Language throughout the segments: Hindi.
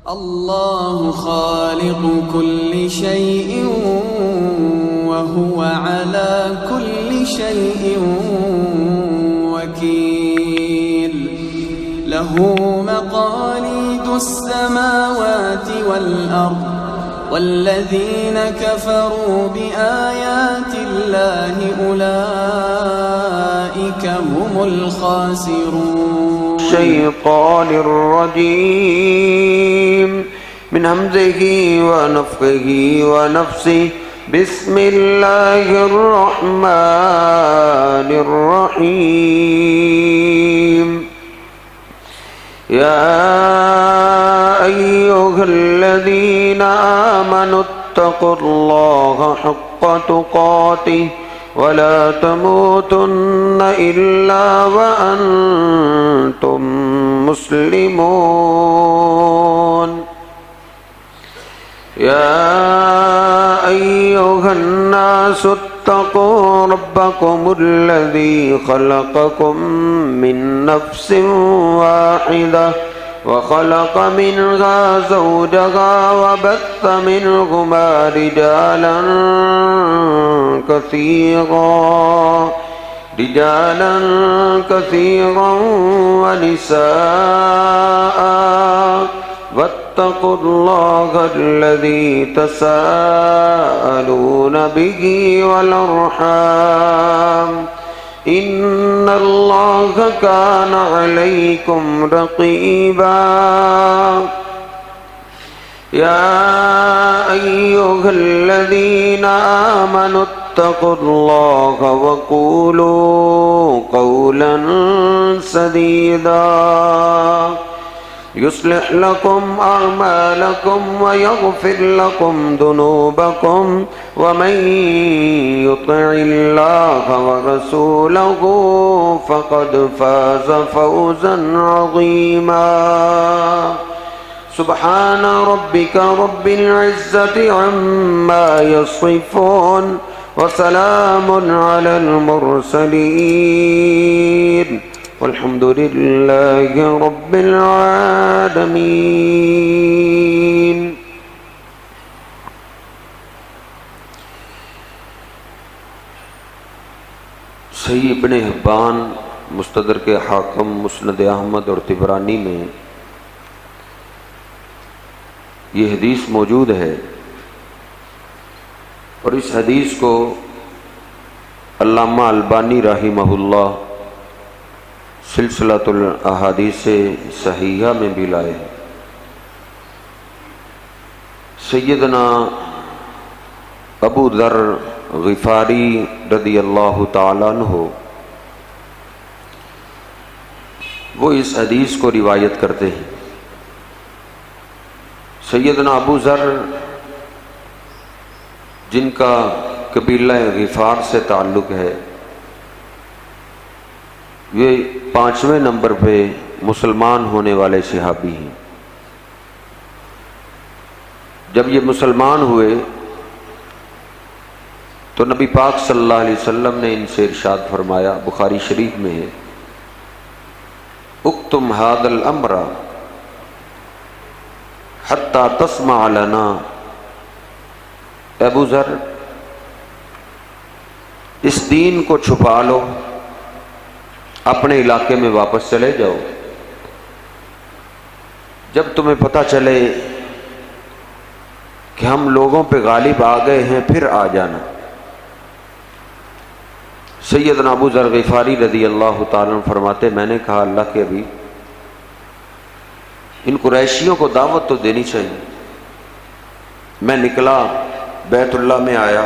अल्लाहु खालिक़ु कुल्लि शैइन व हुवा अला कुल्लि शैइन वकील। लहू मक़ालिदुस समावाति वल अर्द वल्लज़ीन कफ़रू बिआयातिल्लाहि उलाइका हुमुल खासिरून। शैतानिर रजीम मिन हमज़िही व नफ़्ख़िही व नफ़्सिही बिस्मिल्लाहिर रहमानिर रहीम। या अय्युहल्लज़ीना आमनुत्तक़ुल्लाहा हक़्क़ तुक़ातिही वला तमूतुन्न इल्ला व अंतुम मुस्लिमून। या अय्युहन्नासु इत्तक़ू रब्बकुमुल्लज़ी ख़लक़कुम मिन नफ़्सिन वाहिदा व ख़लक़ मिन्हा ज़ौजहा व बस्स मिन्हुमा रिजालन कसीरा व निसाअ वत्तक़ुल्लाहल्लज़ी तसाअलून बिही वल अर्हाम इन्नल्लाहा कान अलैकुम रक़ीबा। या अय्युहल्लज़ीना आमनुत्तक़ुल्लाहा व क़ूलू क़ौलन सदीदा युस्लिह लकुम अअमालकुम व यग़फ़िर लकुम ज़ुनूबकुम व मन युतिइल्लाह व रसूलहु फ़क़द फ़ाज़ फ़ौज़न अज़ीमा। सुब्हान रब्बिका रब्बिल इज़्ज़ति अम्मा यसिफ़ून व सलामुन अलल मुरसलीन वल्हम्दुलिल्लाहि रब्बिल आलमीन। सही इब्न हिब्बान मुस्तदरक हाकिम मुस्नद अहमद और तिबरानी में ये हदीस मौजूद है और इस हदीस को अल्लामा अलबानी रहिमहुल्लाह सिलसिलतुल अहादीस सहीहा में भी लाए हैं। सैयदना अबू दर ग़िफ़ारी रदियल्लाहु ताला अन्हु वो इस हदीस को रिवायत करते हैं। सैयदना अबू ज़र जिनका कबीला ग़िफ़ार से ताल्लुक़ है, वे 5वें नंबर पे मुसलमान होने वाले सहाबी हैं। जब ये मुसलमान हुए तो नबी पाक सल्लल्लाहु अलैहि वसल्लम ने इनसे इरशाद फरमाया, बुखारी शरीफ में है, उक्तुम हादल अम्रा हत्ता तस्मा लना। अबू ज़र, इस दीन को छुपा लो, अपने इलाके में वापस चले जाओ, जब तुम्हें पता चले कि हम लोगों पे गालिब आ गए हैं फिर आ जाना। सैयदना अबू ज़र ग़िफ़ारी रज़ियल्लाहु ताला अन्हु फरमाते, मैंने कहा अल्लाह के अभी इन कुरैशियों को दावत तो देनी चाहिए। मैं निकला, बैतुल्लाह में आया,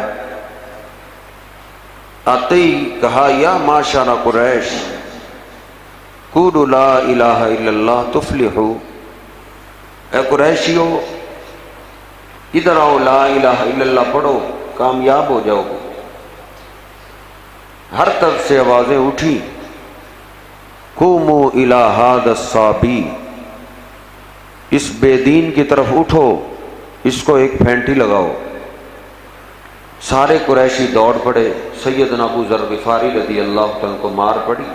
आते ही कहा, या माशरा कुरैश क़ूलू ला इलाहा इल्लल्लाह तुफ़्लिहू। ए कुरैशियो, इधर आओ, ला इलाहा इल्लल्लाह पढ़ो, कामयाब हो जाओगे। हर तरफ से आवाज़ें उठी, क़ूमू इला हाज़ा साबी, इस बेदीन की तरफ उठो, इसको एक फेंटी लगाओ। सारे कुरैशी दौड़ पड़े। सैयदना अबू ज़र ग़िफ़ारी रज़ियल्लाहु अन्हु को मार पड़ी,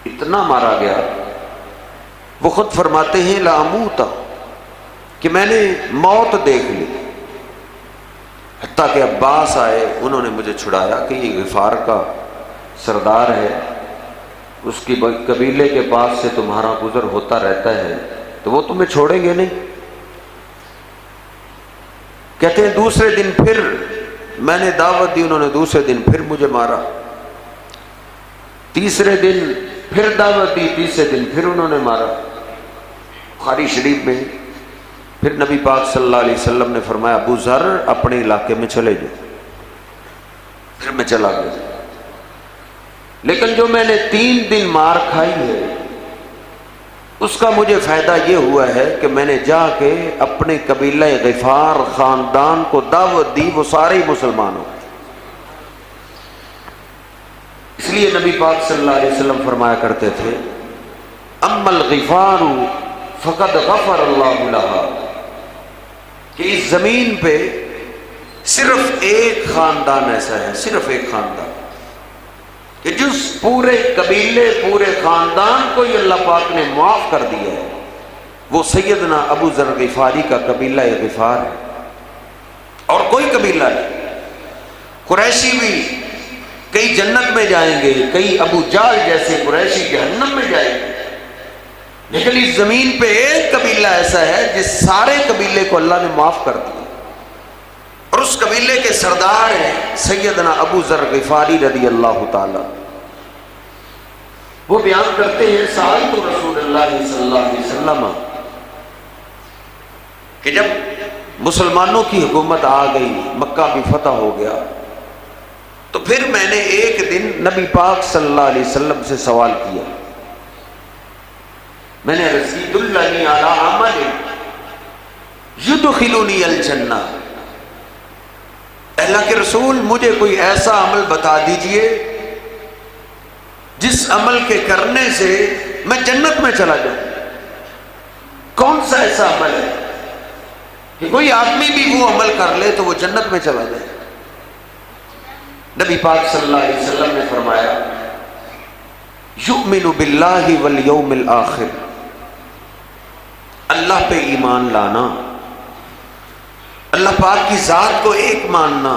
इतना मारा गया। वो खुद फरमाते हैं, ला अमूता कि मैंने मौत देख ली। हत्ता के अब्बास आए, उन्होंने मुझे छुड़ाया कि ये गिफार का सरदार है, उसकी कबीले के पास से तुम्हारा गुजर होता रहता है, तो वो तुम्हें छोड़ेंगे नहीं। कहते हैं दूसरे दिन फिर मैंने दावत दी, उन्होंने दूसरे दिन फिर मुझे मारा। तीसरे दिन फिर दावत दी, तीसरे दिन फिर उन्होंने मारा। बुखारी शरीफ में फिर नबी पाक सल्लल्लाहु अलैहि वसल्लम ने फरमाया, अबू ज़र अपने इलाके में चले जाओ। फिर मैं चला गया। लेकिन जो मैंने 3 दिन मार खाई है, उसका मुझे फायदा ये हुआ है कि मैंने जाके अपने कबीला गिफार खानदान को दावत दी, वो सारे ही मुसलमान हो। इसलिए नबी पाक सल्लल्लाहु अलैहि वसल्लम फरमाया करते थे, अम्मल गिफारू फ़क़द गफ़र अल्लाहु लहा, कि इस जमीन पे सिर्फ एक खानदान ऐसा है, सिर्फ एक खानदान कि जिस पूरे कबीले पूरे खानदान को ये अल्लाह पाक ने माफ कर दिया है, वो सैयदना अबू ज़र गिफारी का कबीला गिफार है, और कोई कबीला नहीं। कुरैशी भी कई जन्नत में जाएंगे, कई अबू जाल जैसे कुरैशी जहन्नम में जाएंगे, लेकिन इस जमीन पे एक कबीला ऐसा है जिस सारे कबीले को अल्लाह ने माफ कर दिया, और उस कबीले के सरदार हैं सैयदना अबू ज़र गिफारी रज़ी अल्लाह ताला। वो बयान करते हैं, साल तो रसूलुल्लाह सल्लल्लाहु अलैहि वसल्लम, कि जब मुसलमानों की हुकूमत आ गई, मक्का भी फतह हो गया, तो फिर मैंने एक दिन नबी पाक सल्लल्लाहु अलैहि वसल्लम से सवाल किया। मैंने अर्ज़ की, दुल्लनी अला अमल युदखिलुनी अल जन्नह, अल्लाह के रसूल मुझे कोई ऐसा अमल बता दीजिए जिस अमल के करने से मैं जन्नत में चला जाऊं। कौन सा ऐसा अमल है कि कोई आदमी भी वो अमल कर ले तो वो जन्नत में चला जाए। नबी पाक सल्लल्लाहु अलैहि वसल्लम ने फरमाया, युमिनु बिल्लाहि वल यौमिल आखिर, अल्लाह पे ईमान लाना, अल्लाह पाक की जात को एक मानना,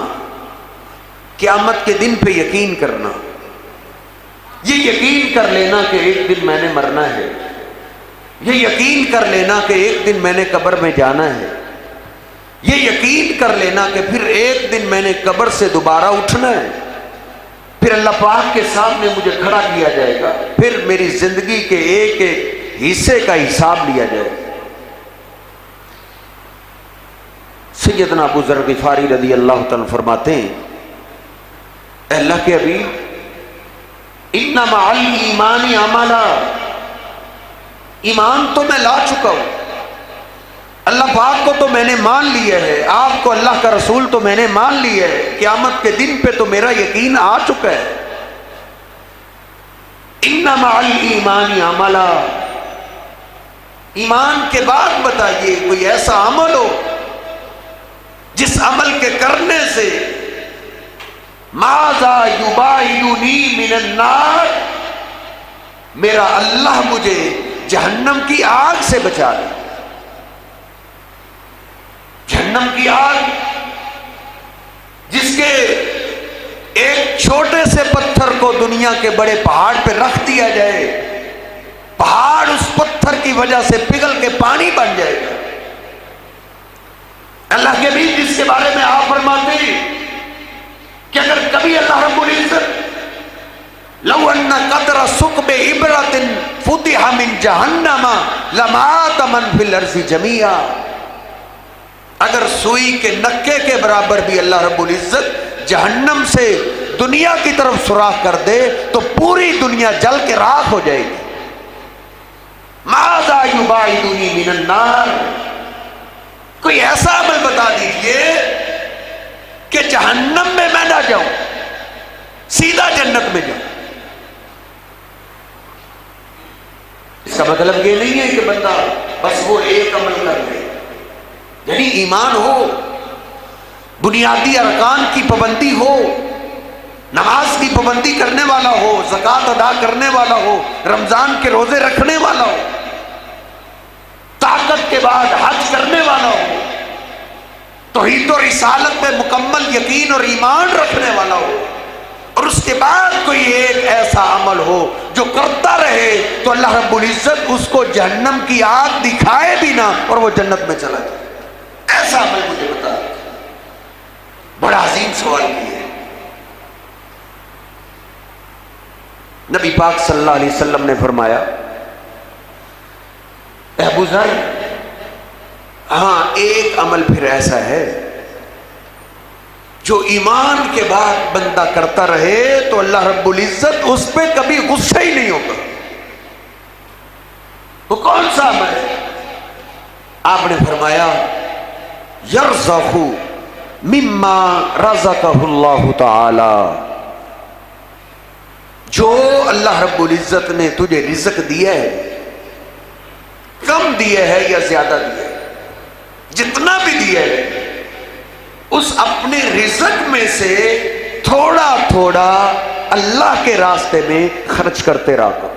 क़यामत के दिन पे यकीन करना, ये यकीन कर लेना कि एक दिन मैंने मरना है, ये यकीन कर लेना कि एक दिन मैंने कब्र में जाना है, ये यकीन कर लेना कि फिर एक दिन मैंने कब्र से दोबारा उठना है, फिर अल्लाह पाक के सामने मुझे खड़ा किया जाएगा, फिर मेरी जिंदगी के एक एक हिस्से का हिसाब लिया जाएगा। सैयदना अबू ज़र गिफारी रज़ी अल्लाह तआला फरमाते हैं, अल्लाह के अभी इन्ना मअल ईमानी अमला, ईमान तो मैं ला चुका हूं, अल्लाह पाक को तो मैंने मान लिया है, आपको अल्लाह का रसूल तो मैंने मान लिया है, क़यामत के दिन पे तो मेरा यकीन आ चुका है। इन्ना मअल ईमानी अमला, ईमान के बाद बताइए कोई ऐसा अमल हो जिस अमल के करने से माज़ा युबाइदुनी मिनन नार, मेरा अल्लाह मुझे जहन्नम की आग से बचा ले। जहन्नम की आग जिसके एक छोटे से पत्थर को दुनिया के बड़े पहाड़ पे रख दिया जाए, पहाड़ उस पत्थर की वजह से पिघल के पानी बन जाएगा। अल्लाह के भी जिसके बारे में आप फरमाते हैं कि अगर कभी अल्लाह रब्बुल इज्जत लौ अन्ना क़दरा सुक़बे इबरतिन फुतिहा मिन जहन्नम लमात मन फिल अर्ज़ि जमीआ, अगर सुई के नक्के के बराबर भी अल्लाह रब्बुल इज्जत जहन्नम से दुनिया की तरफ सुराख कर दे तो पूरी दुनिया जल के राख हो जाएगी। माज़ा युबाइदुनी मिनन नार, कोई ऐसा अमल बता दीजिए कि जहन्नम में मैं ना जाऊं, सीधा जन्नत में जाऊं। इसका मतलब ये नहीं है कि बंदा बस वो एक अमल कर ले, यानी ईमान हो, बुनियादी अरकान की पाबंदी हो, नमाज की पाबंदी करने वाला हो, ज़कात अदा करने वाला हो, रमजान के रोजे रखने वाला हो, ताकत के बाद हज करने वाला हो, तौहीद और रिसालत में मुकम्मल यकीन और ईमान रखने वाला हो, और उसके बाद कोई एक ऐसा अमल हो जो करता रहे तो अल्लाह रब्बुल इज्जत उसको जहन्नम की आग दिखाए भी ना और वो जन्नत में चला जाए, ऐसा अमल मुझे बता। बड़ा अजीम सवाल किया है। नबी पाक सल्लल्लाहु अलैहि वसल्लम ने फरमाया, अबू ज़र, हाँ एक अमल फिर ऐसा है जो ईमान के बाद बंदा करता रहे तो अल्लाह रब्बुल इज्जत उस पर कभी गुस्सा ही नहीं होगा। वो कौन सा अमल है? आपने फरमाया, यरज़क़ु मिम्मा रज़क़हुल्लाहु ताला, जो अल्लाह रब्बुल इज्जत ने तुझे रिज़्क़ दिया है, कम दिया है या ज्यादा दिया है, जितना भी दिया है उस अपने रिज़्क़ में से थोड़ा थोड़ा अल्लाह के रास्ते में खर्च करते रहा करो।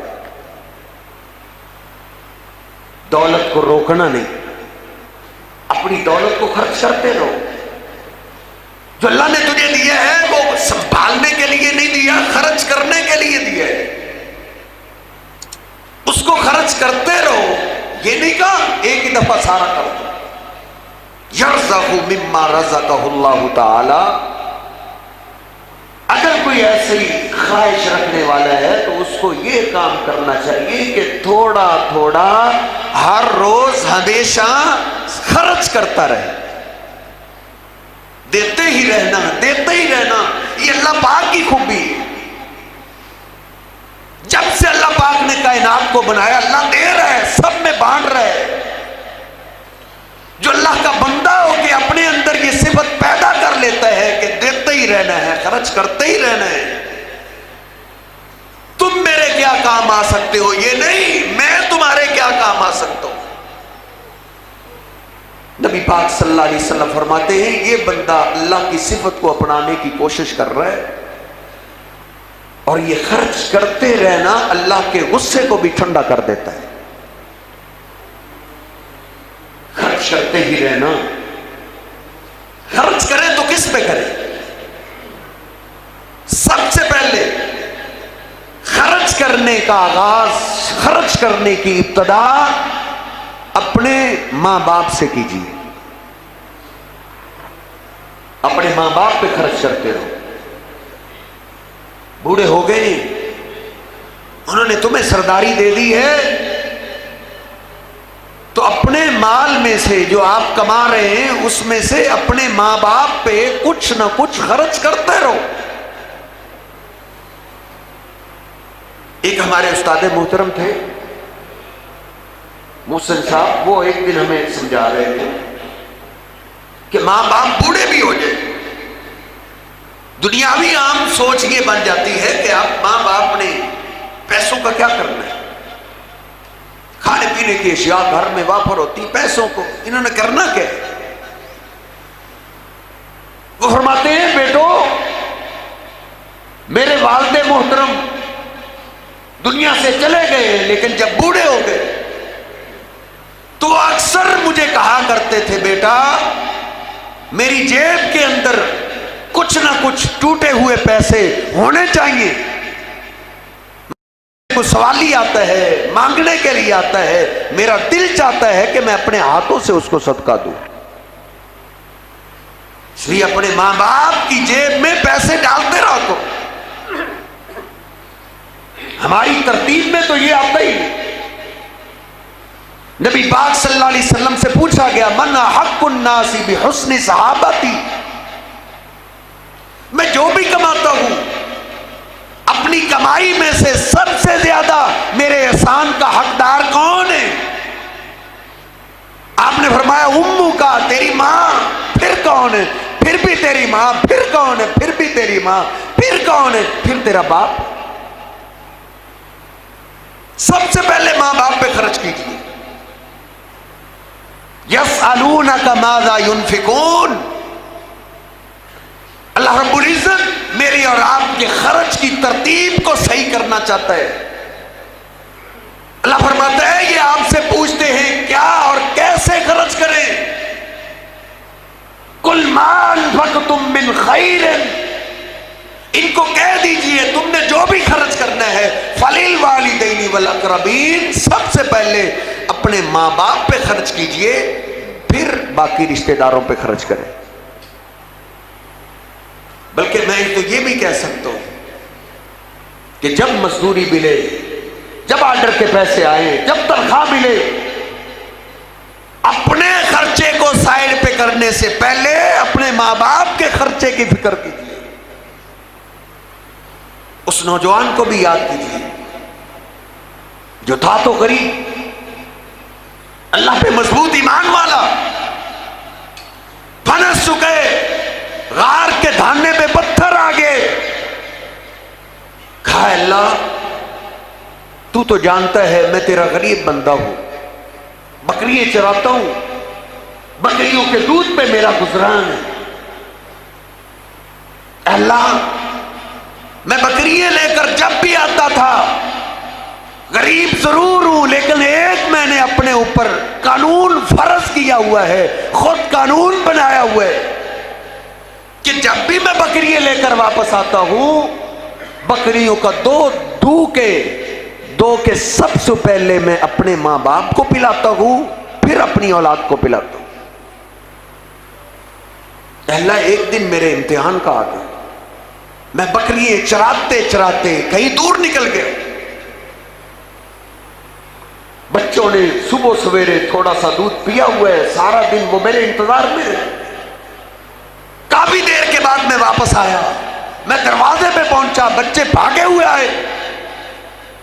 दौलत को रोकना नहीं, अपनी दौलत को खर्च करते रहो। जो अल्लाह ने तुझे दिया है वो संभालने के लिए नहीं दिया, खर्च करने के लिए दिया है, उसको खर्च करते रहो। ये नहीं कहा एक ही दफा सारा कर दो। यरज़क़ु मिम्मा रज़क़हुल्लाहु ताला, अगर कोई ऐसी ख्वाहिश रखने वाला है तो उसको ये काम करना चाहिए कि थोड़ा थोड़ा हर रोज हमेशा खर्च करता रहे, देते ही रहना, देते ही रहना। ये अल्लाह पाक की खूबी है। जब से अल्लाह पाक ने कायनात को बनाया, अल्लाह दे रहा है, सब में बांट रहा है। जो अल्लाह का बंदा हो के अपने अंदर ये सिफत पैदा कर लेता है कि देते ही रहना है, खर्च करते ही रहना है, तुम मेरे क्या काम आ सकते हो, ये नहीं मैं तुम्हारे क्या काम आ सकता हूं। नबी पाक सल्लल्लाहु अलैहि वसल्लम फरमाते हैं, ये बंदा अल्लाह की सिफत को अपनाने की कोशिश कर रहा है और ये खर्च करते रहना अल्लाह के गुस्से को भी ठंडा कर देता है। खर्च करते ही रहना। खर्च करें तो किस पे करें? सबसे पहले खर्च करने का आगाज, खर्च करने की इब्तदा अपने मां बाप से कीजिए। अपने मां बाप पे खर्च करते रहो। बूढ़े हो गए, उन्होंने तुम्हें सरदारी दे दी है, तो अपने माल में से जो आप कमा रहे हैं उसमें से अपने मां बाप पे कुछ ना कुछ खर्च करते रहो। एक हमारे उस्ताद मोहतरम थे मोहसिन साहब, वो एक दिन हमें समझा रहे थे कि मां बाप बूढ़े भी हो जाए, दुनियावी आम सोच ये बन जाती है कि आप मां बाप ने पैसों का क्या करना है, खाने पीने की अशिया घर में वाफर होती, पैसों को इन्होंने करना क्या है। वो फरमाते हैं, बेटो मेरे वालिद मोहतरम दुनिया से चले गए, लेकिन जब बूढ़े हो गए तो अक्सर मुझे कहा करते थे, बेटा मेरी जेब के अंदर कुछ ना कुछ टूटे हुए पैसे होने चाहिए। को सवाली आता है, मांगने के लिए आता है, मेरा दिल चाहता है कि मैं अपने हाथों से उसको सदका दूं। इसलिए अपने मां बाप की जेब में पैसे डालते रहो। हमारी तरतीब में तो ये आता ही नहीं। नबी पाक सल्लल्लाहु अलैहि वसल्लम से पूछा गया, मन हक़्क़ुन नासी बिहुस्नि सहाबती, मैं जो भी कमाता हूं अपनी कमाई में से सबसे ज्यादा मेरे एहसान का हकदार कौन है? आपने फरमाया, उम्मू का, तेरी मां। फिर कौन है? फिर भी तेरी मां। फिर कौन है? फिर भी तेरी मां। फिर कौन है? फिर तेरा बाप। सबसे पहले मां बाप पे खर्च कीजिए। यसअलूनका माज़ा युनफिकून, अल्लाह रब्बुल इज्जत मेरी और आपके खर्च की तरतीब को सही करना चाहता है। अल्लाह फरमाता है, ये आपसे पूछते हैं क्या और खैरिन, इनको कह दीजिए तुमने जो भी खर्च करना है फलिल वालिदैनि वल अक़रबीन, सबसे पहले अपने माँ बाप पे खर्च कीजिए, फिर बाकी रिश्तेदारों पे खर्च करें। बल्कि मैं तो ये भी कह सकता हूं कि जब मजदूरी मिले, जब ऑर्डर के पैसे आए, जब तनख्वाह मिले, अपने खर्चे को साइड पे करने से पहले अपने माँ बाप के खर्चे की फिक्र कीजिए। उस नौजवान को भी याद कीजिए जो था तो गरीब, अल्लाह पे मजबूत ईमान वाला, फनस चुके, गार के धाने पे पत्थर आ गए, कहा अल्लाह तू तो जानता है मैं तेरा गरीब बंदा हूं, बकरियां चराता हूं, बकरियों के दूध पे मेरा गुजरान है। अल्लाह मैं बकरियां लेकर जब भी आता था, गरीब जरूर हूं लेकिन एक मैंने अपने ऊपर कानून फर्ज किया हुआ है, खुद कानून बनाया हुआ है कि जब भी मैं बकरियां लेकर वापस आता हूं, बकरियों का दो के सबसे पहले मैं अपने मां बाप को पिलाता हूं, फिर अपनी औलाद को पिलाता हूं। अल्लाह एक दिन मेरे इम्तिहान का आ गया, मैं बकरियां चराते चराते कहीं दूर निकल गया, बच्चों ने सुबह सवेरे थोड़ा सा दूध पिया हुआ है, सारा दिन वो मेरे इंतजार में है। काफी देर के बाद मैं वापस आया, मैं दरवाजे पे पहुंचा, बच्चे भागे हुए आए,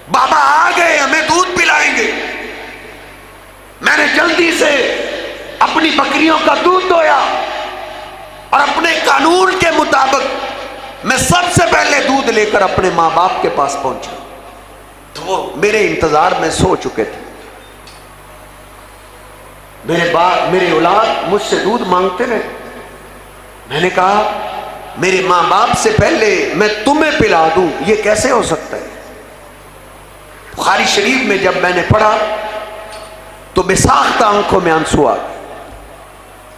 बाबा आ गए हमें दूध पिलाएंगे। मैंने जल्दी से अपनी बकरियों का दूध दोया और अपने कानून के मुताबिक मैं सबसे पहले दूध लेकर अपने मां बाप के पास पहुंचा, तो वो मेरे इंतजार में सो चुके थे। मेरे औलाद मुझसे दूध मांगते रहे, मैंने कहा मेरे मां बाप से पहले मैं तुम्हें पिला दूं, ये कैसे हो सकता है। बुखारी शरीफ में जब मैंने पढ़ा तो बेसाख्ता आंखों में आंसू आ गए।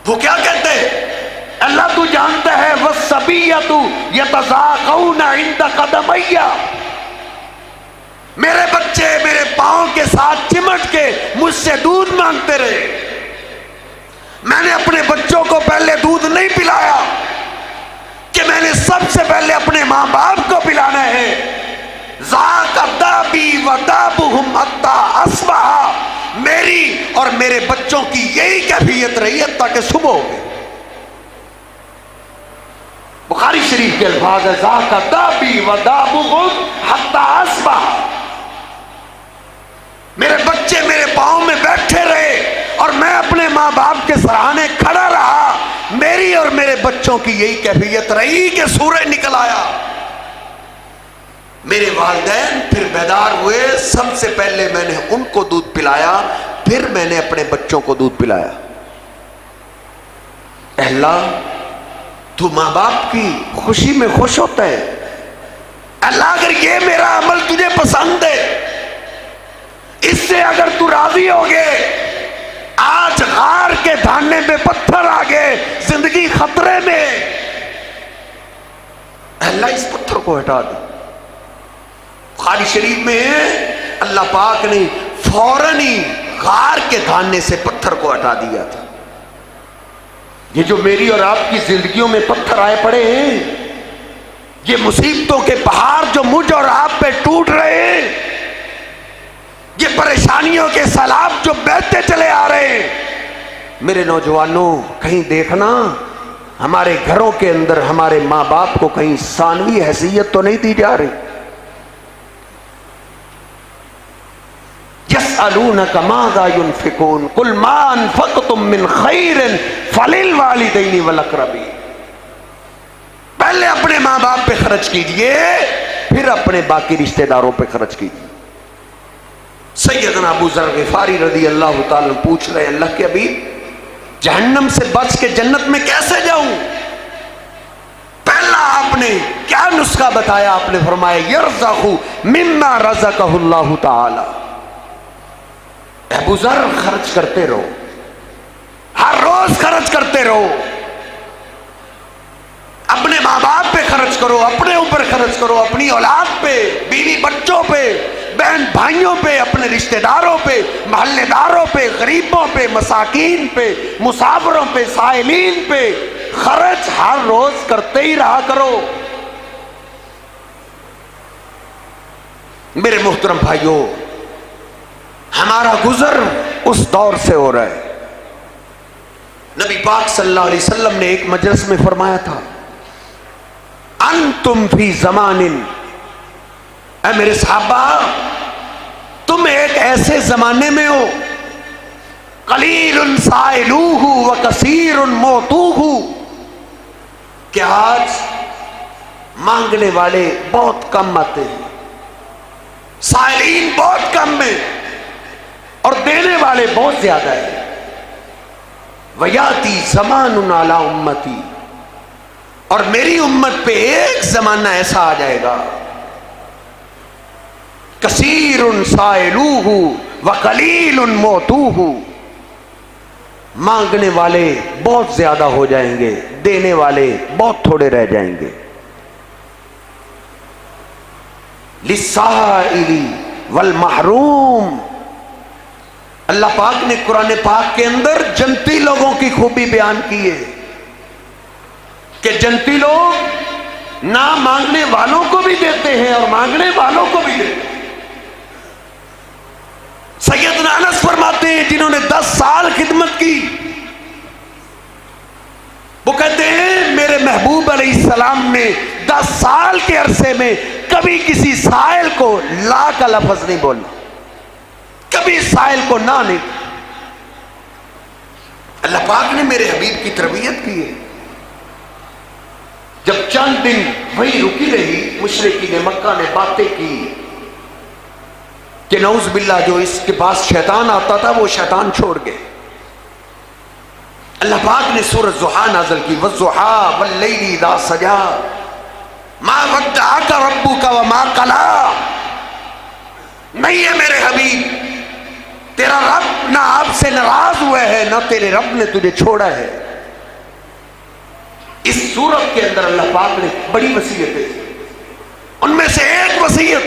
वो क्या कहते हैं, अल्लाह तू जानता है वस्सबियतु यतज़ाक़ऊना इंद क़दमैया, मेरे बच्चे मेरे पांव के साथ चिमट के मुझसे दूध मांगते रहे, मैंने अपने बच्चों को पहले दूध नहीं पिलाया कि मैंने सबसे पहले अपने मां बाप को पिलाना है। ज़ाक़ दाबी व दाबुहुम हत्ता अस्बहा, मेरी और मेरे बच्चों की यही कैफियत रही है ताकि सुबह हो गई। बुखारी शरीफ के अल्फाज है ज़ाक़ दाबी व दाबुहुम हत्ता अस्बहा, मेरे बच्चे मेरे पांव में बैठे रहे और मैं अपने मां बाप के सराहने खड़ा रहा, मेरी और मेरे बच्चों की यही कैफियत रही कि सूरज निकल आया। मेरे वालिदैन फिर बेदार हुए, सबसे पहले मैंने उनको दूध पिलाया, फिर मैंने अपने बच्चों को दूध पिलाया। अल्लाह तू मां बाप की खुशी में खुश होता है, अल्लाह अगर ये मेरा अमल तुझे पसंद है, इससे अगर तू राजी हो गए, आज गार के धाने में पत्थर आ गए, जिंदगी खतरे में, अल्लाह इस पत्थर को हटा दे। बुखारी शरीफ में है अल्लाह पाक ने फौरन ही गार के धाने से पत्थर को हटा दिया था। ये जो मेरी और आपकी जिंदगियों में पत्थर आए पड़े हैं, ये मुसीबतों के पहाड़ जो मुझ और आप पे टूट रहे हैं, ये परेशानियों के सैलाब जो बहते चले आ रहे हैं, मेरे नौजवानों कहीं देखना हमारे घरों के अंदर हमारे माँ बाप को कहीं सानवी हैसियत तो नहीं दी जा रही। यसअलूनका माज़ा युनफ़िकून कुल मा अनफ़क़्तुम मिन ख़ैरिन फ़लिल वालिदैनि वल अक़रबीन, पहले अपने माँ बाप पे खर्च कीजिए, फिर अपने बाकी रिश्तेदारों पे खर्च कीजिए। सैयदना अबू ज़र ग़िफ़ारी रज़ी अल्लाह ताला पूछ रहे, अल्लाह के हबीब जहन्नम से बच के जन्नत में कैसे जाऊं। पहला आपने क्या नुस्खा बताया, आपने फरमाया यरज़क़ु मिम्मा रज़क़हुल्लाहु ताला, अबू ज़र खर्च करते रहो, हर रोज खर्च करते रहो, अपने माँ खर्च करो अपनी औलाद पे, बीवी बच्चों पे, बहन भाइयों पे, अपने रिश्तेदारों पे, मोहल्लेदारों पे, गरीबों पे, मसाकीन पे, मुसाफिरों पे, साइलीन पे खर्च हर रोज करते ही रहा करो। मेरे मोहतरम भाइयों, हमारा गुजर उस दौर से हो रहा है। नबी पाक सल्लल्लाहु अलैहि वसल्लम ने एक मजलिस में फरमाया था, अंतुम फी ज़मानिन, ऐ मेरे सहाबा तुम एक ऐसे जमाने में हो, कलीलुन साइलूहु व कसीरुन मोतूहु, कि आज मांगने वाले बहुत कम आते हैं, साइलीन बहुत कम है और देने वाले बहुत ज्यादा है। वयाती ज़मानुन अला उम्मती, और मेरी उम्मत पे एक जमाना ऐसा आ जाएगा, कसीरुन साइलूहु व कलीलुन मोतूहु, मांगने वाले बहुत ज्यादा हो जाएंगे, देने वाले बहुत थोड़े रह जाएंगे। लिस्साइली वल महरूम, अल्लाह पाक ने कुरान पाक के अंदर जन्नती लोगों की खूबी बयान की है कि जन्नती लोग ना मांगने वालों को भी देते हैं और मांगने वालों को भी देते हैं। सैयदना अनस फरमाते हैं, जिन्होंने 10 साल खिदमत की, वो कहते हैं मेरे महबूब अलैहिस्सलाम ने 10 साल के अरसे में कभी किसी साइल को ला का लफ्ज नहीं बोला, कभी साइल को ना नहीं। अल्लाह पाक ने मेरे हबीब की तरबियत की है। जब चंद दिन वही रुकी रही, मुशरिकीन मक्का ने बातें की कि नऊज़ बिल्लाह जो इसके पास शैतान आता था वो शैतान छोड़ गए। अल्लाह पाक ने सूरह ज़ुहा नाज़िल की, वज़्ज़ुहा वल्लैलि इज़ा सजा मा वद्दअका रब्बुका व मा क़ला। नहीं है मेरे हबीब, तेरा रब ना आपसे नाराज हुआ है, ना तेरे रब ने तुझे छोड़ा है। इस सूरत के अंदर अल्लाह पाक ने बड़ी वसीयतें, उनमें से एक वसीयत,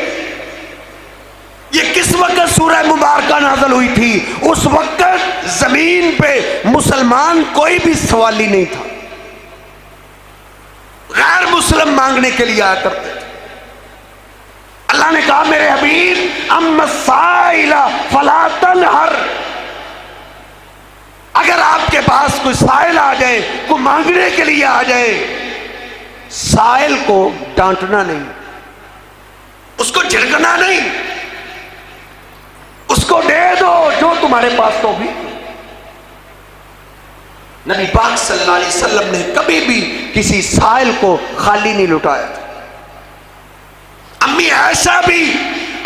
ये किस वक्त सूरह मुबारका नाज़िल हुई थी? उस वक्त जमीन पे मुसलमान कोई भी सवाली नहीं था, गैर मुस्लिम मांगने के लिए आया करते थे। अल्लाह ने कहा मेरे हबीब अम्मा साइला फला तनहर, अगर आपके पास कोई साइल आ जाए, कोई मांगने के लिए आ जाए, साइल को डांटना नहीं, उसको झिड़कना नहीं, उसको दे दो जो तुम्हारे पास तो भी। नबी पाक सल्लल्लाहु अलैहि वसल्लम ने कभी भी किसी साइल को खाली नहीं लुटाया था। अम्मी आयशा भी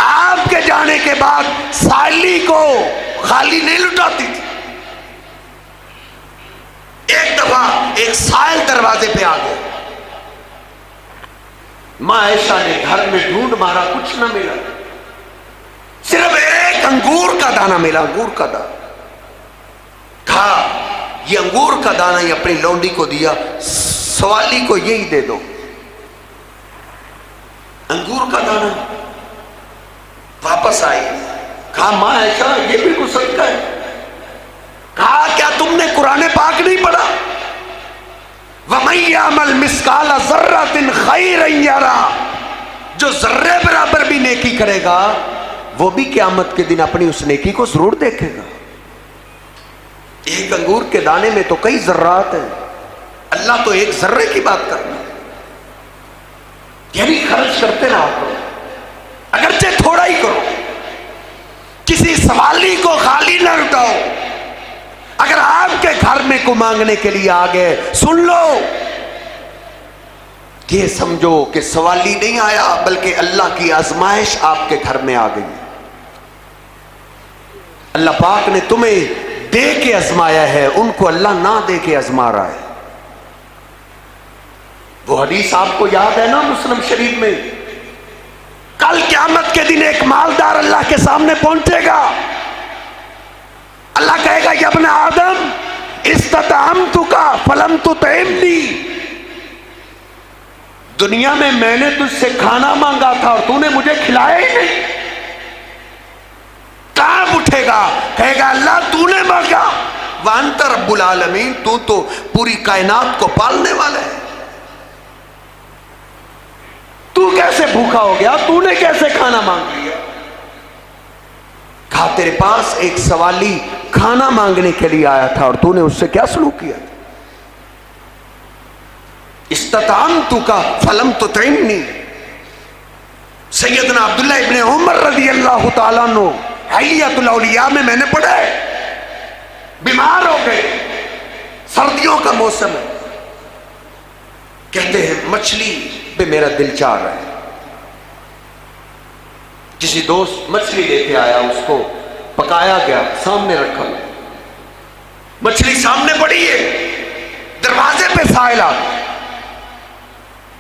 आपके जाने के बाद साइली को खाली नहीं लुटाती थी। एक दफा एक साइल दरवाजे पे आ गया, मां आयशा ने घर में ढूंढ मारा, कुछ ना मिला, सिर्फ एक अंगूर का दाना मिला, अंगूर का दाना। कहा ये अंगूर का दाना ही अपनी लौंडी को दिया, सवाली को यही दे दो। अंगूर का दाना वापस आई, कहा मां आयशा ये भी कुछ सदका है। कहा क्या तुमने कुरान पाक नहीं पढ़ा? वमन यअमल मिस्काला ज़र्रतिन खैरन यरा, जो जर्रे बराबर भी नेकी करेगा वो भी क़यामत के दिन अपनी उस नेकी को जरूर देखेगा। एक अंगूर के दाने में तो कई जर्रात हैं, अल्लाह तो एक जर्रे की बात कर रहा है। यानी खर्च करते रहो करो, अगरचे थोड़ा ही करो, किसी सवाली को खाली ना लुटाओ। अगर आपके घर में को मांगने के लिए आ गए, सुन लो, ये समझो कि सवाली नहीं आया बल्कि अल्लाह की आजमाइश आपके घर में आ गई। अल्लाह पाक ने तुम्हें दे के आजमाया है, उनको अल्लाह ना दे के आजमा रहा है। वो हदीस आपको याद है ना मुस्लिम शरीफ में, कल क़यामत के दिन एक मालदार अल्लाह के सामने पहुंचेगा, अल्लाह कहेगा या इब्न आदम इस्ततअमतुका फलम तुतइमनी, दुनिया में मैंने तुझसे खाना मांगा था और तूने मुझे खिलाया ही नहीं। कहाँ उठेगा, कहेगा अल्लाह तूने मांगा, वांत रब्बुल आलमीन, तू तो पूरी कायनात को पालने वाला है, तू कैसे भूखा हो गया, तूने कैसे खाना मांग लिया। कहा तेरे पास एक सवाली खाना मांगने के लिए आया था और तूने उससे क्या सलूक किया। इस्तताअन्तु का फलम तुतइमनी। सैयदना अब्दुल्लाह इब्ने उमर रज़ी अल्लाह तआला अन्हु हिलियतुल औलिया में मैंने पढ़ा है, बीमार हो गए, सर्दियों का मौसम है, कहते हैं मछली पे मेरा दिल चाह रहा है। किसी दोस्त मछली लेके आया, उसको पकाया गया, सामने रखा, मछली सामने पड़ी है, दरवाजे पे साइल आ गया।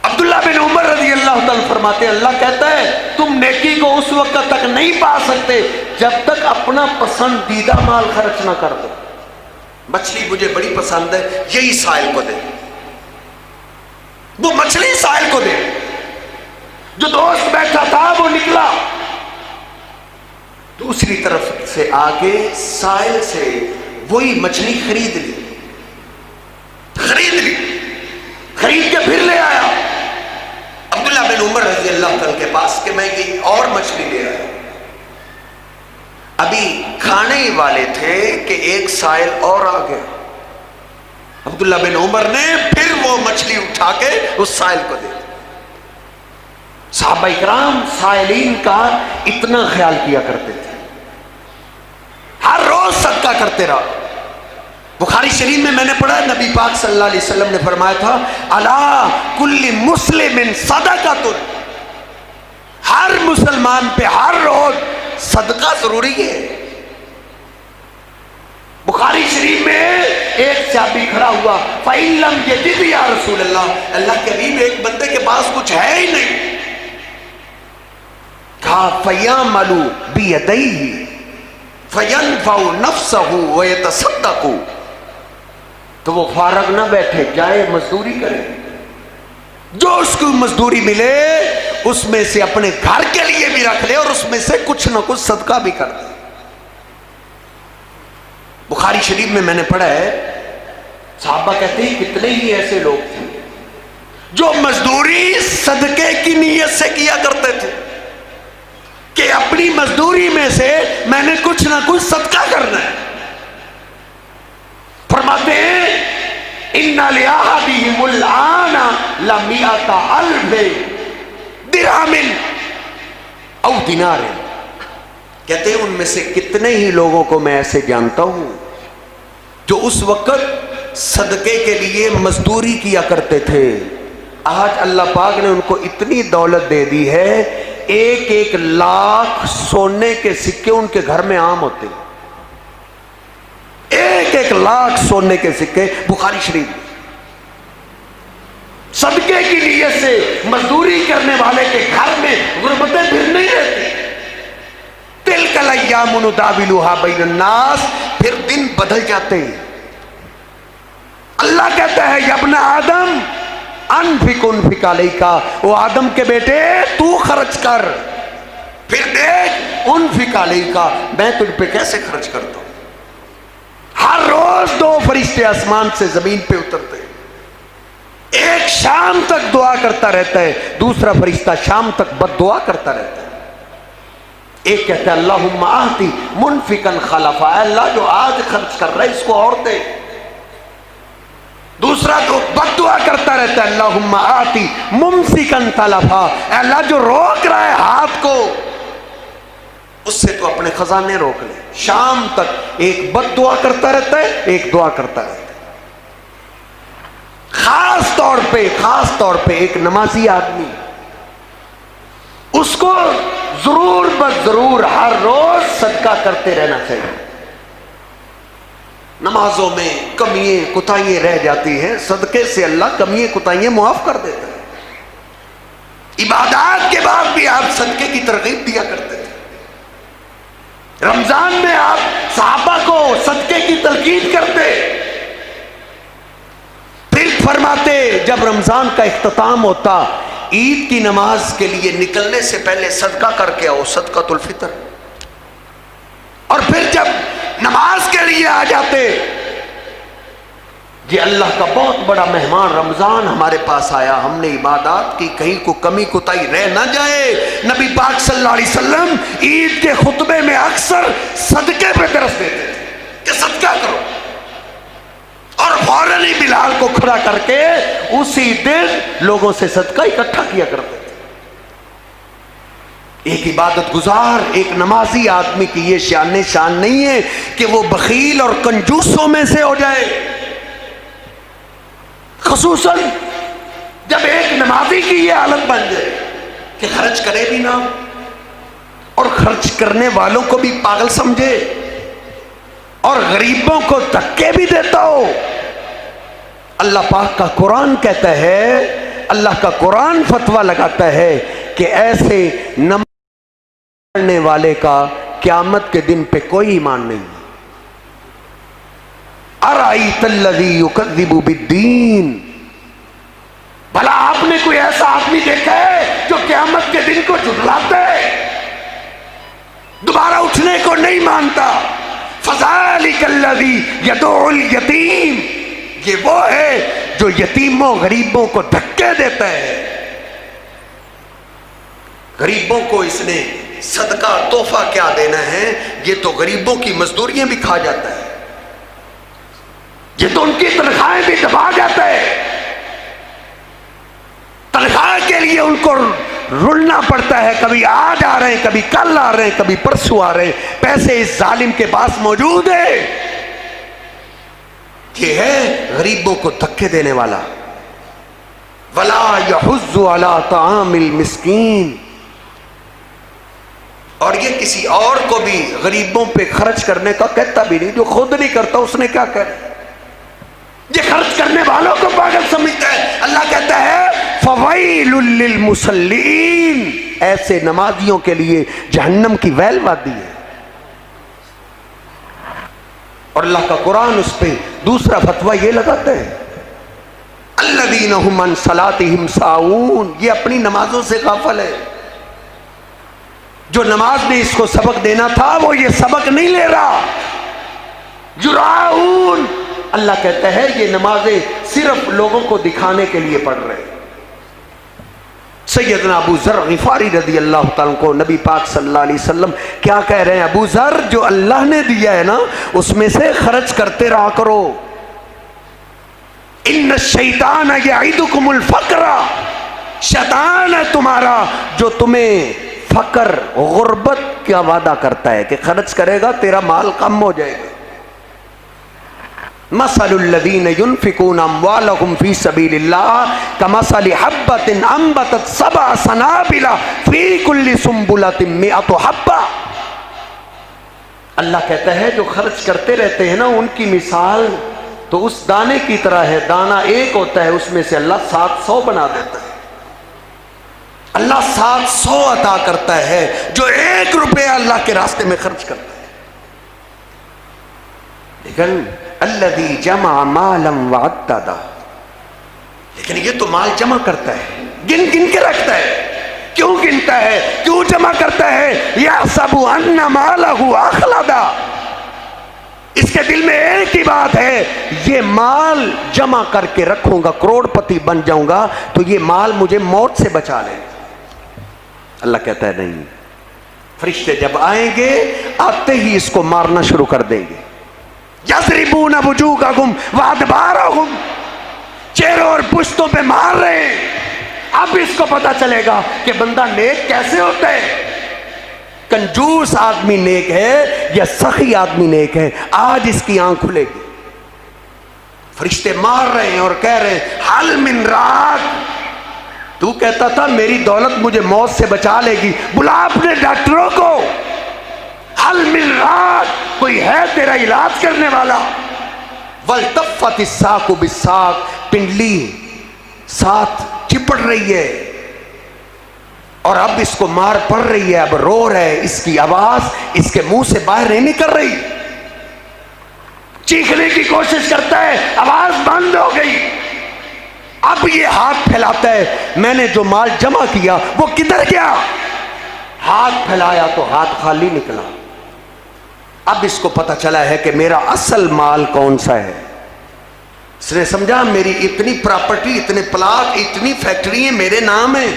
अब्दुल्लाह बिन उमर रज़ी अल्लाह तआला फरमाते, अल्लाह कहता है तुम नेकी को उस वक्त तक नहीं पा सकते जब तक अपना पसंदीदा माल खर्च ना कर दो। मछली मुझे बड़ी पसंद है, यही साइल को दे। वो मछली साहिल को दे। जो दोस्त बैठा था वो निकला, दूसरी तरफ से आगे साहिल से वही मछली खरीद ली, खरीद के फिर ले आया अब्दुल्ला बिन उमर रज़ी अल्लाह तआला के पास कि मैं ये और मछली ले आया। अभी खाने ही वाले थे कि एक साहिल और आ गया। अब्दुल्ला बिन उमर ने फिर वो मछली उठा के उस साहिल को दे दी। सहाबा इकराम साइलीन का इतना ख्याल किया करते थे, हर रोज सदका करते रहा। बुखारी शरीफ में मैंने पढ़ा, नबी पाक सल्लल्लाहु अलैहि वसल्लम ने फरमाया था, अला कुल्ली मुस्लिमिन सदकातुन, हर मुसलमान पे हर रोज सदका जरूरी है। बुखारी शरीफ में एक सहाबी खड़ा हुआ, फ़इल्लम यजिद या रसूल अल्लाह, अल्लाह के हबीब एक बंदे के पास कुछ है ही नहीं। कहा फयअमलु बियदैहि फयनफउ नफ्सहु व यतसद्दक़ु, तो वो फारग ना बैठे, जाए मजदूरी करे, जो उसको मजदूरी मिले उसमें से अपने घर के लिए भी रख ले और उसमें से कुछ ना कुछ सदका भी कर दे। बुखारी शरीफ में मैंने पढ़ा है, साहबा कहते हैं कितने ही ऐसे लोग थे जो मजदूरी सदके की नीयत से किया करते थे कि अपनी मजदूरी में से मैंने कुछ ना कुछ सदका करना है। फरमाते हैं इन्ना लिअहदिहिमुल आना लमिअता अल्फे दिरहमिन औ दिनारिन, कहते हैं उनमें से कितने ही लोगों को मैं ऐसे जानता हूं जो उस वक्त सदके के लिए मजदूरी किया करते थे। आज अल्लाह पाक ने उनको इतनी दौलत दे दी है, एक एक लाख सोने के सिक्के उनके घर में आम होते, एक एक लाख सोने के सिक्के। बुखारी शरीफ सदके की नीयत से मजदूरी करने वाले के घर में गुर्बतें फिर नहीं रहती। तिलकल अय्यामु नुदाविलुहा बैनन नास, फिर दिन बदल जाते हैं। अल्लाह कहता है यब्न आदम अनफिक उनफिक अलैका, वो आदम के बेटे तू खर्च कर, फिर देख उनफिक अलैका, मैं तुझ पे कैसे खर्च करता हूं। हर रोज दो फरिश्ते आसमान से जमीन पे उतरते हैं, एक शाम तक दुआ करता रहता है, दूसरा फरिश्ता शाम तक बद्दुआ करता रहता है। एक कहता है अल्लाहुम्मा आती मुनफिकन खलफा, अल्लाह जो आज खर्च कर रहा है इसको और दे। दूसरा तो बद्दुआ करता रहता है अल्लाहुम्मा आती मुमसिकन तलफा, अल्लाह जो रोक रहा है हाथ को उससे तो अपने खजाने रोक ले। शाम तक एक बद्दुआ करता रहता है, एक दुआ करता रहता है। खास तौर पे एक नमाजी आदमी, उसको जरूर बस जरूर हर रोज सदका करते रहना चाहिए। नमाजों में कमियां कुताहियां रह जाती हैं, सदके से अल्लाह कमियां कुताहियां मुआफ कर देता है। इबादत के बाद भी आप सदके की तरगीब दिया करते थे। रमजान में आप सहाबा को सदके की तलकीन करते, फिर फरमाते जब रमजान का इख्तिताम होता ईद की नमाज के लिए निकलने से पहले सदका करके आओ, सदकातुल फितर। और फिर जब नमाज के लिए आ जाते, ये अल्लाह का बहुत बड़ा मेहमान रमजान हमारे पास आया, हमने इबादत की, कहीं को कमी कोताही रह ना जाए। नबी पाक सल्लल्लाहु अलैहि वसल्लम ईद के खुतबे में अक्सर सदके पे दरस देते थे कि सदका करो, और फौरन ही बिलाल को खड़ा करके उसी दिन लोगों से सदका इकट्ठा किया करते थे। एक इबादत गुजार, एक नमाजी आदमी की ये शान नहीं है कि वो बखील और कंजूसों में से हो जाए। खुसूसन जब एक नमाजी की ये हालत बन जाए कि खर्च करे भी ना और खर्च करने वालों को भी पागल समझे और गरीबों को धक्के भी देता हो। अल्लाह पाक का कुरान कहता है, अल्लाह का कुरान फतवा लगाता है कि ऐसे नमाज पढ़ने वाले का क़यामत के दिन पे कोई ईमान नहीं। अराइतल्लज़ी युकज़्ज़िबु बिद्दीन, भला आपने कोई ऐसा आदमी देखा है जो क़यामत के दिन को झुठलाता है, दोबारा उठने को नहीं मानता। फ़ज़ालिकल्लज़ी यदउल यतीम, ये वो है जो यतीमों गरीबों को धक्के देता है। गरीबों को इसने सदका तोहफा क्या देना है, ये तो गरीबों की मजदूरियां भी खा जाता है, ये तो उनकी तनख्वाहें भी दबा जाता है। तनख्वाह के लिए उनको रुलना पड़ता है, कभी आज आ रहे हैं, कभी कल आ रहे हैं, कभी परसों आ रहे हैं। पैसे इस जालिम के पास मौजूद है। ये है गरीबों को धक्के देने वाला। वला यहुज़्ज़ु अला तामिल मिस्कीन, और ये किसी और को भी गरीबों पे खर्च करने का कहता भी नहीं। जो खुद नहीं करता उसने क्या कहना, ये खर्च करने वालों को पागल समझता है। अल्लाह कहता है फवैलुल लिल मुसल्लीन, ऐसे नमाजियों के लिए जहन्नम की वैल वादी है। और अल्लाह का कुरान उस पे दूसरा फतवा ये लगाता है, अल्लज़ीना हुम अन सलातिहिम साऊन, ये अपनी नमाजों से गाफिल है। जो नमाज ने इसको सबक देना था वो ये सबक नहीं ले रहा। युराऊन, अल्लाह कहता है ये नमाजें सिर्फ लोगों को दिखाने के लिए पढ़ रहे। सैयदना अबू ज़र ग़िफ़ारी रज़ी अल्लाह तआला को नबी पाक सल्लल्लाहु अलैहि वसल्लम क्या कह रहे हैं, अबू ज़र जो अल्लाह ने दिया है ना उसमें से खर्च करते रहा करो। इन्न शैतान यईदुकुमुल फ़क़्र, शैतान है तुम्हारा जो तुम्हें फकर गुर्बत का वादा करता है कि खर्च करेगा तेरा माल कम हो जाएगा। मसलुल्लज़ीन युनफ़िक़ून अम्वालहुम फ़ी सबीलिल्लाह कमसलि हब्बतिन अंबतत सबअ सनाबिला फ़ी कुल्लि सुम्बुलतिन मिअतु हब्बा। अल्लाह कहता है जो खर्च करते रहते हैं ना उनकी मिसाल तो उस दाने की तरह है। दाना एक होता है, उसमें से अल्लाह 700 बना देता है। अल्लाह 700 अता करता है जो 1 रुपया अल्लाह के रास्ते में खर्च करता है। लेकिन अल्लज़ी जमा मालम वअद्ददा, लेकिन ये तो माल जमा करता है, गिन गिन के रखता है। क्यों गिनता है, क्यों जमा करता है? यहसबु अन्ना मालहु अखलदा, इसके दिल में एक ही बात है, ये माल जमा करके रखूंगा, करोड़पति बन जाऊंगा तो ये माल मुझे मौत से बचा लेगा। अल्लाह कहता है नहीं, फरिश्ते जब आएंगे आते ही इसको मारना शुरू कर देंगे। यज़रिबून वुजूहकुम व अदबारकुम, चेहरों और पुश्तों पे मार रहे हैं। अब इसको पता चलेगा कि बंदा नेक कैसे होता है, कंजूस आदमी नेक है या सखी आदमी नेक है। आज इसकी आंख खुलेगी। फरिश्ते मार रहे हैं और कह रहे हैं हल मिन रात, तू कहता था मेरी दौलत मुझे मौत से बचा लेगी, बुला अपने डॉक्टरों को। हल मिन रात, कोई है तेरा इलाज करने वाला। वल्तफ़्फ़ति साक़ु बिस्साक़, पिंडली साथ चिपट रही है और अब इसको मार पड़ रही है, अब रो रहा है, इसकी आवाज इसके मुंह से बाहर नहीं निकल रही। चीखने की कोशिश करता है, आवाज बंद हो गई। अब ये हाथ फैलाता है, मैंने जो माल जमा किया वो किधर गया? हाथ फैलाया तो हाथ खाली निकला। अब इसको पता चला है कि मेरा असल माल कौन सा है। इसने समझा मेरी इतनी प्रॉपर्टी, इतने प्लाट, इतनी फैक्ट्री मेरे नाम है,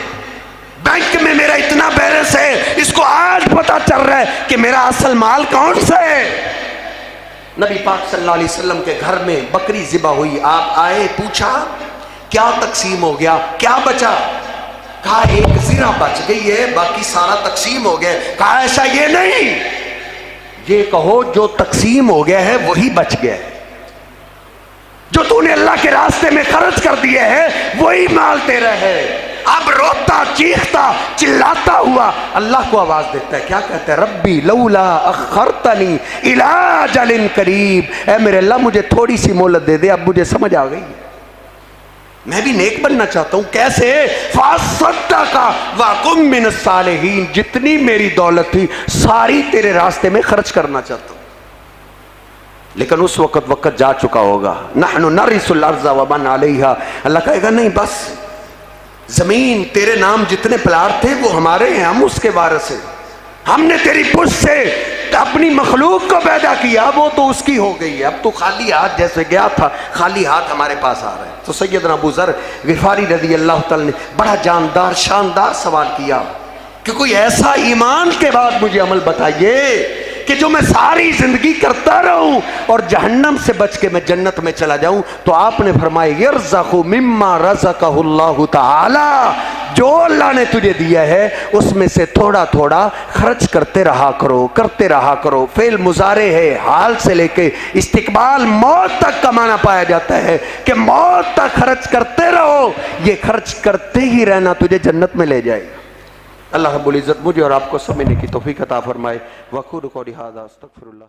बैंक में मेरा इतना बैलेंस है, इसको आज पता चल रहा है कि मेरा असल माल कौन सा है। नबी पाक सल्लल्लाहु अलैहि वसल्लम के घर में बकरी ज़िबा हुई, आप आए, पूछा क्या तकसीम हो गया, क्या बचा? कहा एक ज़िरा बच गई है, बाकी सारा तकसीम हो गया। कहा ऐसा ये नहीं, ये कहो जो तकसीम हो गया है वही बच गया है, जो तूने अल्लाह के रास्ते में खर्च कर दिए है वही माल तेरा है। अब रोता, चीखता, चिल्लाता हुआ अल्लाह को आवाज देता है, क्या कहता है? रब्बी लौला अखरतनी इला अजलिन करीब, ऐ मेरे अल्लाह मुझे थोड़ी सी मोहलत दे दे, अब मुझे समझ आ गई है, मैं भी नेक बनना चाहता हूं। कैसे? फासद्दका वकुम मिन सालिहीन, जितनी मेरी दौलत थी सारी तेरे रास्ते में खर्च करना चाहता हूं। लेकिन उस वक्त जा चुका होगा। नहनु नरिसुल अर्ज़ व मन अलैहा, अल्लाह कहेगा नहीं बस, जमीन तेरे नाम जितने प्लाट थे वो हमारे हैं, हम उसके वारिस हैं, हमने तेरी पुश से अपनी मखलूक को पैदा किया, वो तो उसकी हो गई है, अब तो खाली हाथ जैसे गया था खाली हाथ हमारे पास आ रहा है। तो सैयदना अबू ज़र ग़िफ़ारी रज़ी अल्लाह तआला ने बड़ा जानदार शानदार सवाल किया कि कोई ऐसा ईमान के बाद मुझे अमल बताइए कि जो मैं सारी जिंदगी करता रहूं और जहन्नम से बच के मैं जन्नत में चला जाऊं। तो आपने फरमाया यरज़क़ु मिम्मा रज़क़हुल्लाहु तआला, जो अल्लाह ने तुझे दिया है उसमें से थोड़ा थोड़ा खर्च करते रहा करो, करते रहा करो। फेल मुजारे है, हाल से लेके इस्तिकबाल मौत तक का माना पाया जाता है कि मौत तक खर्च करते रहो, ये खर्च करते ही रहना तुझे जन्नत में ले जाएगा। अल्लाह रब्बुल इज़्ज़त मुझे और आपको समझने की तौफीक अता फरमाए। वक़ूलु क़ौली हाज़ा अस्तग़फ़िरुल्लाह।